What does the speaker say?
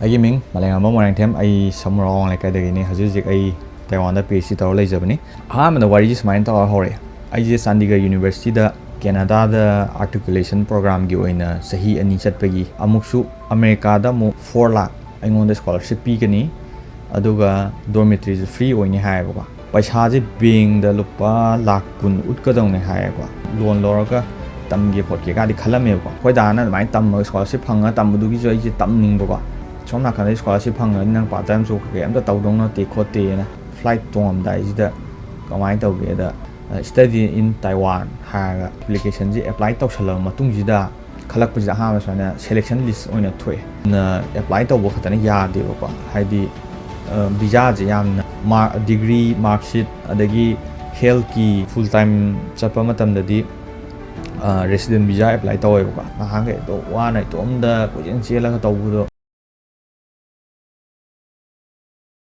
ꯑꯩꯒꯤ ꯃꯤꯡ ꯃꯥꯂꯦꯝꯉꯥꯟꯕ ꯃꯣꯏꯔꯥꯡꯊꯦꯝ ꯑꯩ ꯁꯃꯨꯔꯥꯎ ꯂꯩꯀꯥꯏꯗꯒꯤꯅꯤ ꯍꯧꯖꯤꯛ ꯑꯩ ꯇꯥꯏꯋꯥꯟꯗ PhD ꯇꯧꯔ ꯂꯩꯖꯕꯅꯤ ꯑꯍꯥꯟꯕꯗ ꯋꯥꯔꯤꯁꯦ ꯁꯨꯃꯥꯏꯅ ꯇꯧꯔ ꯍꯧꯔꯛꯑꯦ ꯑꯩꯁꯦ ꯆꯥꯟꯗꯤꯒꯔ ꯌꯨꯅꯤꯚꯔꯁꯤꯇꯤꯗ ꯀꯦꯅꯥꯗꯥꯗ ꯑꯥꯔꯇꯤꯀꯨꯂꯦꯁꯟ ꯄ꯭ꯔꯣꯒ꯭ꯔꯥꯝꯒꯤ ꯑꯣꯏꯅ ꯆꯍꯤ 2 ꯆꯠꯄꯒꯤ ꯑꯃꯨꯛꯁꯨ ꯑꯃꯦꯔꯤꯀꯥꯗ ꯑꯃꯨꯛ 4 lakh ꯑꯩꯉꯣꯟꯗ ꯁ꯭ꯀꯣꯂꯔꯁꯤꯞ ꯄꯤꯒꯅꯤ ꯑꯗꯨꯒ ꯗꯣꯔꯃꯤꯇ꯭ꯔꯤꯁꯦ ꯐ꯭ꯔꯤ ꯑꯣꯏꯅꯤ ꯍꯥꯏꯌꯦꯕꯀꯣ ꯄꯩꯁꯥꯁꯦ ꯕꯦꯡꯗ ꯂꯨꯄꯥ 10,000,000 ꯎꯠꯀꯗꯧꯅꯦ ꯍꯥꯏꯌꯦꯕꯀꯣ ꯂꯣꯟ ꯂꯧꯔꯒ ꯇꯝꯒꯦ ꯈꯣꯠꯀꯦ ꯀꯥꯗꯤ ꯈꯜꯂꯝꯃꯦꯕꯀꯣ ꯑꯩꯈꯣꯏ ꯗꯥꯅ ꯑꯗꯨꯃꯥꯏꯅ ꯇꯝꯃꯒ ꯁ꯭ꯀꯣꯂꯔꯁꯤप ꯐꯪꯉꯒ ꯇꯝꯕꯗꯨꯒꯤꯁꯨ ꯑꯩꯁꯦ ꯇꯝꯅꯤꯡꯕꯀꯣ ꯁꯣꯝ ꯅꯥꯀꯟꯗ ꯁ꯭ꯀꯣꯂꯔꯁꯤप ꯐꯪꯉꯗꯤ ꯅꯪ ꯄꯥꯔꯠ ꯇꯥꯏꯝ ꯖꯣꯕ ꯀꯩꯀꯩ ꯑꯝꯇ ꯇꯧꯗꯧ ꯅꯠꯇꯦ ꯈꯣꯠꯇꯦꯅ ꯐ꯭ꯂꯥꯏꯠ ꯇꯣꯡꯉꯝꯗꯥꯏꯁꯤꯗ ꯀꯃꯥꯏꯅ ꯇꯧꯒꯦꯗ ꯁ꯭ꯇꯗꯤ ꯏꯟ ꯇꯥꯏꯋꯥꯟ ꯍꯥꯏꯔꯒ ꯑꯦꯄ꯭ꯂꯤꯀꯦꯁꯟꯁꯦ ꯑꯦꯄ꯭ꯂꯥꯏ ꯇꯧꯁꯜꯂꯕ ꯃꯇꯨꯡꯁꯤꯗ ꯈꯜꯂꯛꯄꯁꯤꯗ ꯑꯍꯥꯟꯕ ꯁꯨꯃꯥꯏꯅ ꯁꯦꯂꯦꯛꯁꯟ ꯂꯤꯁ ꯑꯣꯏꯅ ꯊꯣꯛꯑꯦ ꯑꯦꯄ꯭ꯂꯥꯏ ꯇꯧꯕ ꯈꯛꯇꯅ ꯌꯥꯗꯦꯕꯀꯣ ꯍꯥꯏꯗꯤ ꯚꯤꯖꯥꯁꯦ ꯌꯥꯝꯅ ꯗꯤꯒ꯭ꯔꯤ ꯃꯥꯔꯛꯁꯤꯠ ꯑꯗꯒꯤ ꯍꯦꯜꯊꯀꯤ ꯐꯨꯜ ꯇꯥꯏꯝ ꯆꯠꯄ ꯃꯇꯝꯗꯗꯤ ꯔꯦꯁꯤꯗꯦꯟ ꯚꯤꯖꯥ ꯑꯦꯄ꯭ꯂꯥꯏ ꯇꯧꯋꯦꯕꯀꯣ ꯅꯍꯥꯟꯈꯩ ꯋꯥꯅ ꯏꯇꯣꯝꯗ ꯀꯣꯏꯆꯦꯟ ꯆꯦꯜꯂꯒ ꯇꯧꯕꯗꯣ